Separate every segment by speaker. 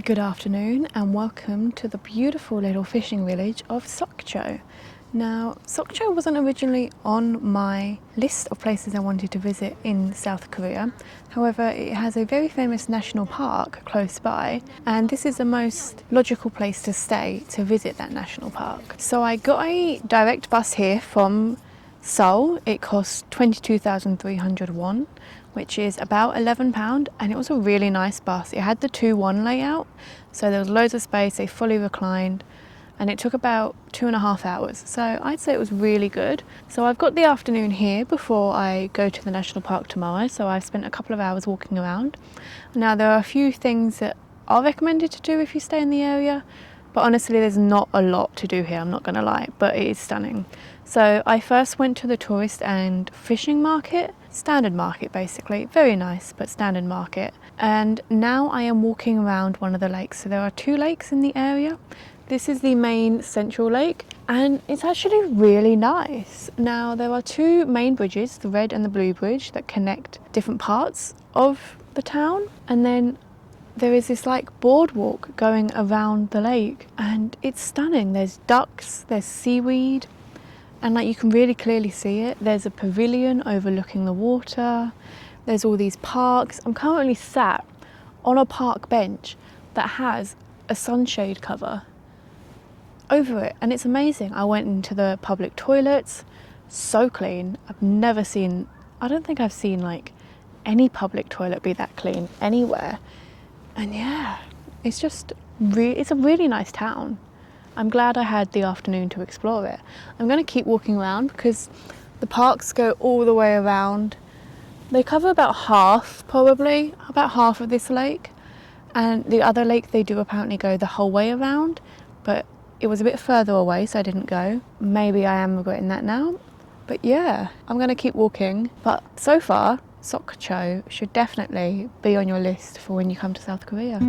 Speaker 1: Good afternoon and welcome to the beautiful little fishing village of Sokcho. Now, Sokcho wasn't originally on my list of places I wanted to visit in South Korea. However, it has a very famous national park close by, and this is the most logical place to stay to visit that national park. So I got a direct bus here from Seoul. It cost 22,300 won, which is about £11, and it was a really nice bus. It had the 2-1 layout, so there was loads of space, they fully reclined, and it took about 2.5 hours. So I'd say it was really good. So I've got the afternoon here before I go to the national park tomorrow, so I've spent a couple of hours walking around. Now there are a few things that are recommended to do if you stay in the area, but honestly there's not a lot to do here, I'm not gonna lie, but it is stunning. So I first went to the tourist and fishing market, standard market basically, very nice but standard market. And now I am walking around one of the lakes. So there are 2 lakes in the area. This is the main central lake and it's actually really nice. Now there are 2 main bridges, the red and the blue bridge, that connect different parts of the town, and then there is this like boardwalk going around the lake and it's stunning. There's ducks, there's seaweed, and like you can really clearly see it. There's a pavilion overlooking the water. There's all these parks. I'm currently sat on a park bench that has a sunshade cover over it and it's amazing. I went into the public toilets, so clean. I don't think I've seen like any public toilet be that clean anywhere. And yeah, it's a really nice town. I'm glad I had the afternoon to explore it. I'm going to keep walking around because the parks go all the way around. They cover about half of this lake, and the other lake they do apparently go the whole way around, but it was a bit further away so I didn't go. Maybe I am regretting that now, but yeah, I'm going to keep walking. But so far, Sokcho should definitely be on your list for when you come to South Korea.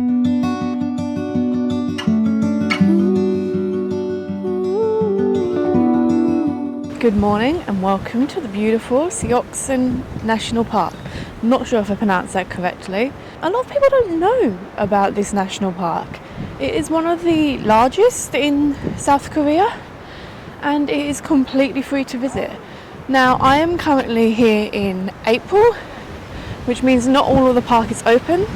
Speaker 1: Good morning and welcome to the beautiful Seoraksan National Park. I'm not sure if I pronounced that correctly. A lot of people don't know about this national park. It is one of the largest in South Korea and it is completely free to visit. Now I am currently here in April, which means not all of the park is open.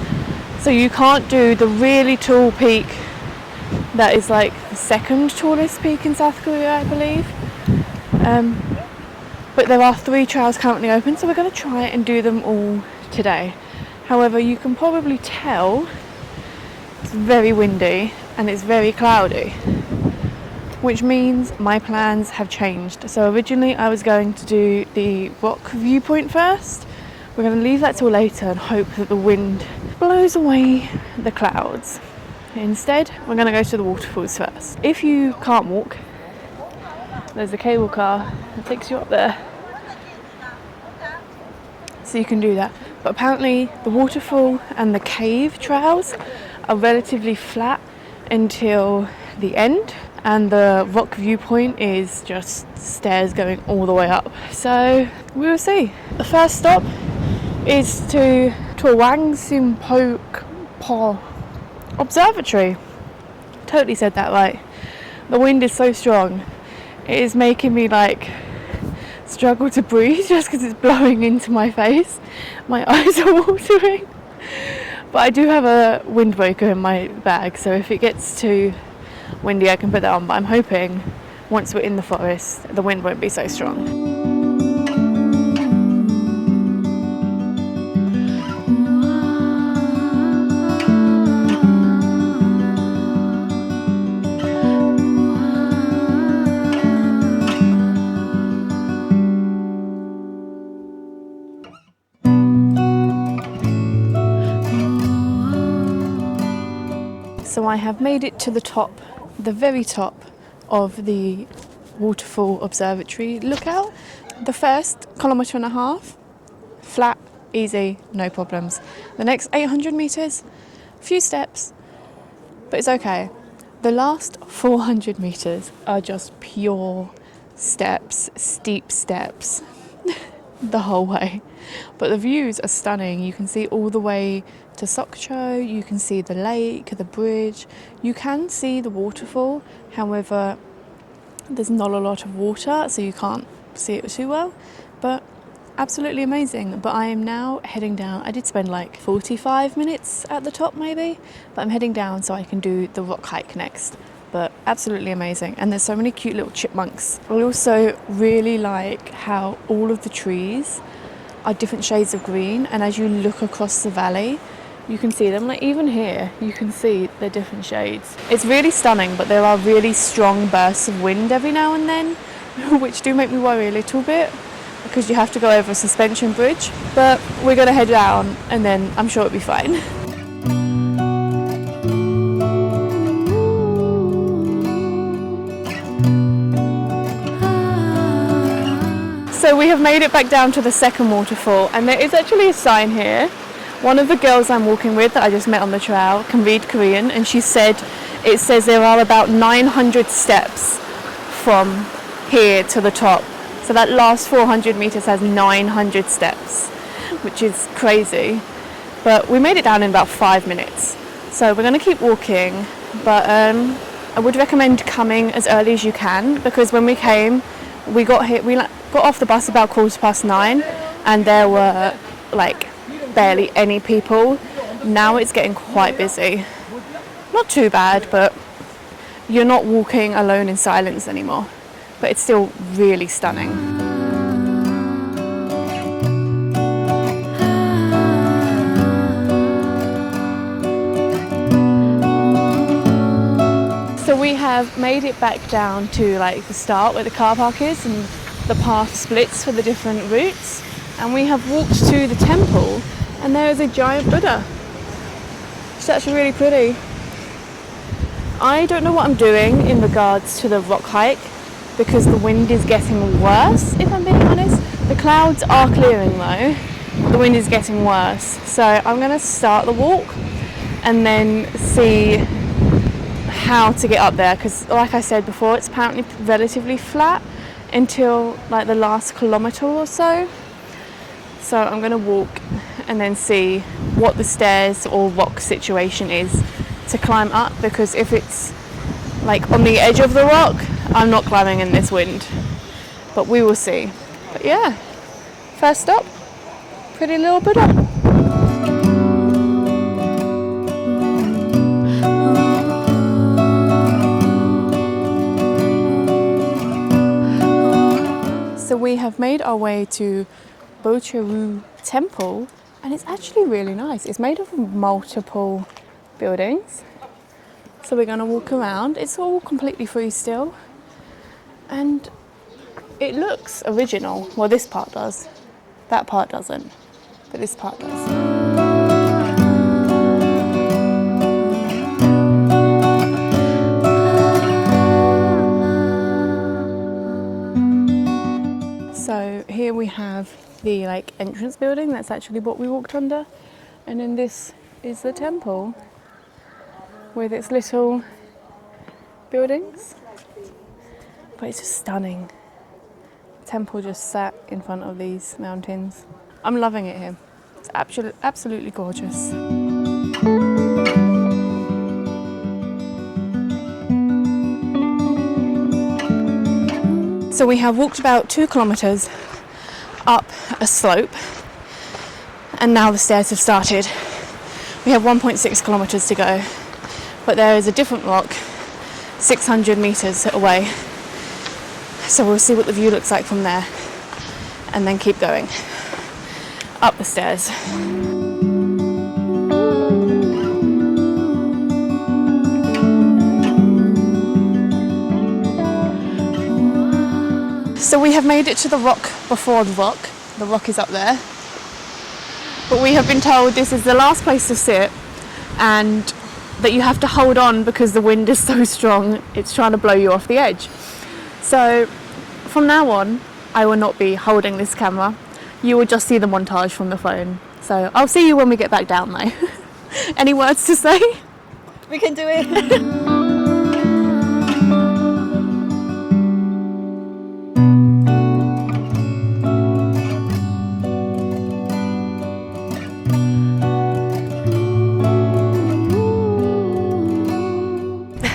Speaker 1: So you can't do the really tall peak that is like the second tallest peak in South Korea, I believe. But there are 3 trails currently open, so we're going to try and do them all today. However, you can probably tell it's very windy and it's very cloudy, which means my plans have changed. So originally I was going to do the rock viewpoint first. We're going to leave that till later and hope that the wind blows away the clouds. Instead, we're going to go to the waterfalls first. If you can't walk, there's a cable car that takes you up there, so you can do that. But apparently the waterfall and the cave trails are relatively flat until the end, and the rock viewpoint is just stairs going all the way up. So we will see. The first stop is to Ulsanbawl Rock Observatory. Totally said that right. The wind is so strong. It is making me like struggle to breathe just because it's blowing into my face. My eyes are watering. But I do have a windbreaker in my bag, so if it gets too windy I can put that on. But I'm hoping once we're in the forest the wind won't be so strong. So I have made it to the top, the very top of the waterfall observatory lookout. The first 1.5 kilometers, flat, easy, no problems. The next 800 meters, a few steps, but it's okay. The last 400 meters are just pure steps, steep steps, the whole way. But the views are stunning. You can see all the way to Sokcho, you can see the lake, the bridge, you can see the waterfall. However, there's not a lot of water, so you can't see it too well, but absolutely amazing. But I am now heading down. I did spend like 45 minutes at the top maybe, but I'm heading down so I can do the rock hike next. But absolutely amazing, and there's so many cute little chipmunks. I also really like how all of the trees are different shades of green, and as you look across the valley you can see them, like even here you can see the different shades. It's really stunning, but there are really strong bursts of wind every now and then which do make me worry a little bit because you have to go over a suspension bridge, but we're gonna head down and then I'm sure it'll be fine. So we have made it back down to the second waterfall, and there is actually a sign here. One of the girls I'm walking with that I just met on the trail can read Korean, and she said it says there are about 900 steps from here to the top. So that last 400 meters has 900 steps, which is crazy. But we made it down in about 5 minutes. So we're going to keep walking, but I would recommend coming as early as you can, because when we came, we got off the bus about 9:15, and there were like barely any people. Now it's getting quite busy. Not too bad, but you're not walking alone in silence anymore. But it's still really stunning. So we have made it back down to like the start where the car park is, and the path splits for the different routes, and we have walked to the temple, and there is a giant Buddha. It's actually really pretty. I don't know what I'm doing in regards to the rock hike because the wind is getting worse, if I'm being honest. The clouds are clearing though, the wind is getting worse. So I'm going to start the walk and then see how to get up there, because like I said before, it's apparently relatively flat until like the last kilometre or so. So I'm going to walk and then see what the stairs or rock situation is to climb up, because if it's like on the edge of the rock, I'm not climbing in this wind, but we will see. But yeah, first stop, pretty little Buddha. So we have made our way to Bocheru Temple, and it's actually really nice. It's made of multiple buildings. So we're going to walk around. It's all completely free still, and it looks original. Well, this part does. That part doesn't, but this part does. So here we have the like entrance building. That's actually what we walked under, and then this is the temple with its little buildings. But it's just stunning. The temple just sat in front of these mountains. I'm loving it here. It's absolutely gorgeous. So we have walked about 2 kilometers up a slope, and now the stairs have started. We have 1.6 kilometers to go, but there is a different rock 600 meters away. So we'll see what the view looks like from there, and then keep going up the stairs. So we have made it to the rock before the rock. The rock is up there. But we have been told this is the last place to sit, and that you have to hold on because the wind is so strong, it's trying to blow you off the edge. So from now on, I will not be holding this camera. You will just see the montage from the phone. So I'll see you when we get back down though. Any words to say?
Speaker 2: We can do it.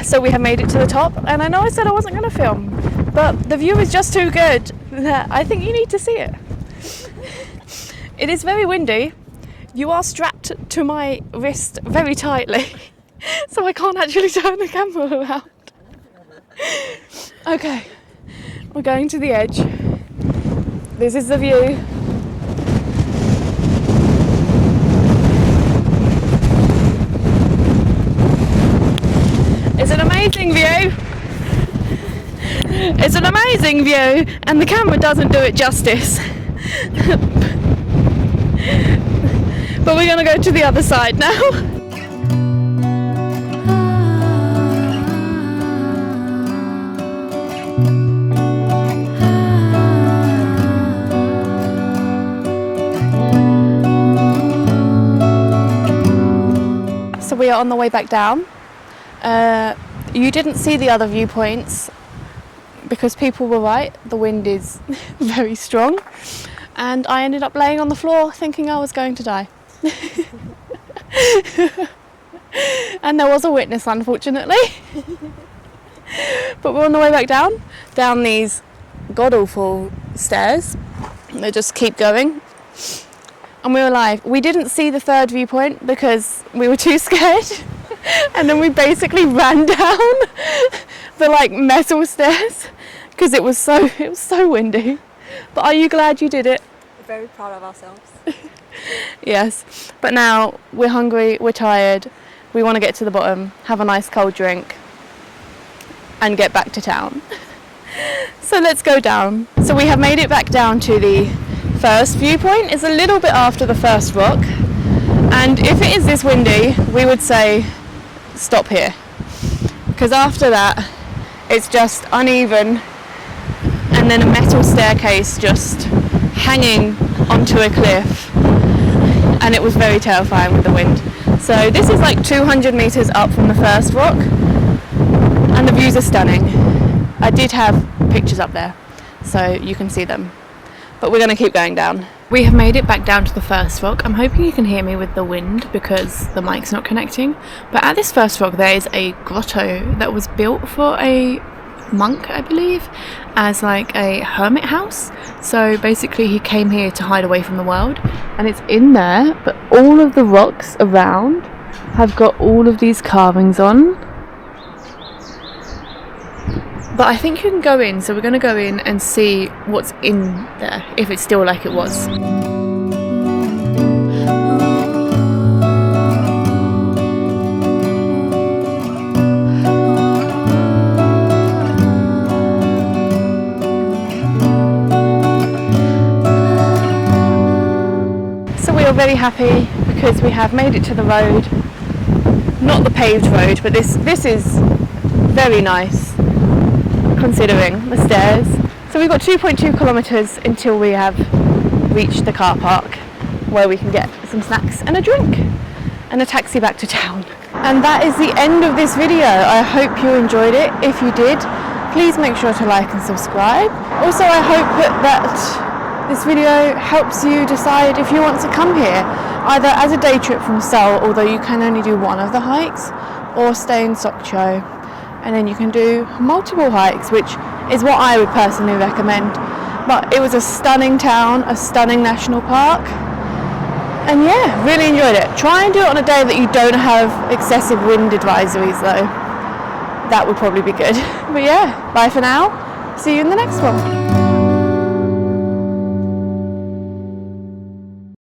Speaker 1: So we have made it to the top, and I know I said I wasn't going to film, but the view is just too good that I think you need to see it. It is very windy. You are strapped to my wrist very tightly, so I can't actually turn the camera around. Okay, we're going to the edge. This is the view. It's an amazing view. It's an amazing view, and the camera doesn't do it justice. But we're going to go to the other side now. So we are on the way back down. You didn't see the other viewpoints because people were right, the wind is very strong, and I ended up laying on the floor thinking I was going to die. And there was a witness, unfortunately. But we're on the way back down these god-awful stairs. They just keep going. And we were alive. We didn't see the third viewpoint because we were too scared. And then we basically ran down the metal stairs because it was so windy. But are you glad you did it?
Speaker 2: We're very proud of ourselves.
Speaker 1: Yes. But now we're hungry, we're tired, we want to get to the bottom, have a nice cold drink and get back to town. So let's go down. So we have made it back down to the first viewpoint. It's a little bit after the first rock. And if it is this windy, we would say stop here, because after that it's just uneven and then a metal staircase just hanging onto a cliff, and it was very terrifying with the wind. So this is like 200 meters up from the first rock, and the views are stunning. I did have pictures up there so you can see them, but we're going to keep going down. We have made it back down to the first rock. I'm hoping you can hear me with the wind because the mic's not connecting. But at this first rock there is a grotto that was built for a monk, I believe, as like a hermit house. So basically he came here to hide away from the world, and it's in there, but all of the rocks around have got all of these carvings on. But I think you can go in, so we're going to go in and see what's in there, if it's still like it was. So we are very happy because we have made it to the road. Not the paved road, but this is very nice, considering the stairs. So we've got 2.2 kilometres until we have reached the car park where we can get some snacks and a drink and a taxi back to town. And that is the end of this video. I hope you enjoyed it. If you did, please make sure to like and subscribe. Also, I hope that this video helps you decide if you want to come here, either as a day trip from Seoul, although you can only do one of the hikes, or stay in Sokcho. And then you can do multiple hikes, which is what I would personally recommend. But it was a stunning town, a stunning national park, and yeah, really enjoyed it. Try and do it on a day that you don't have excessive wind advisories though. That would probably be good. But yeah, bye for now. See you in the next one.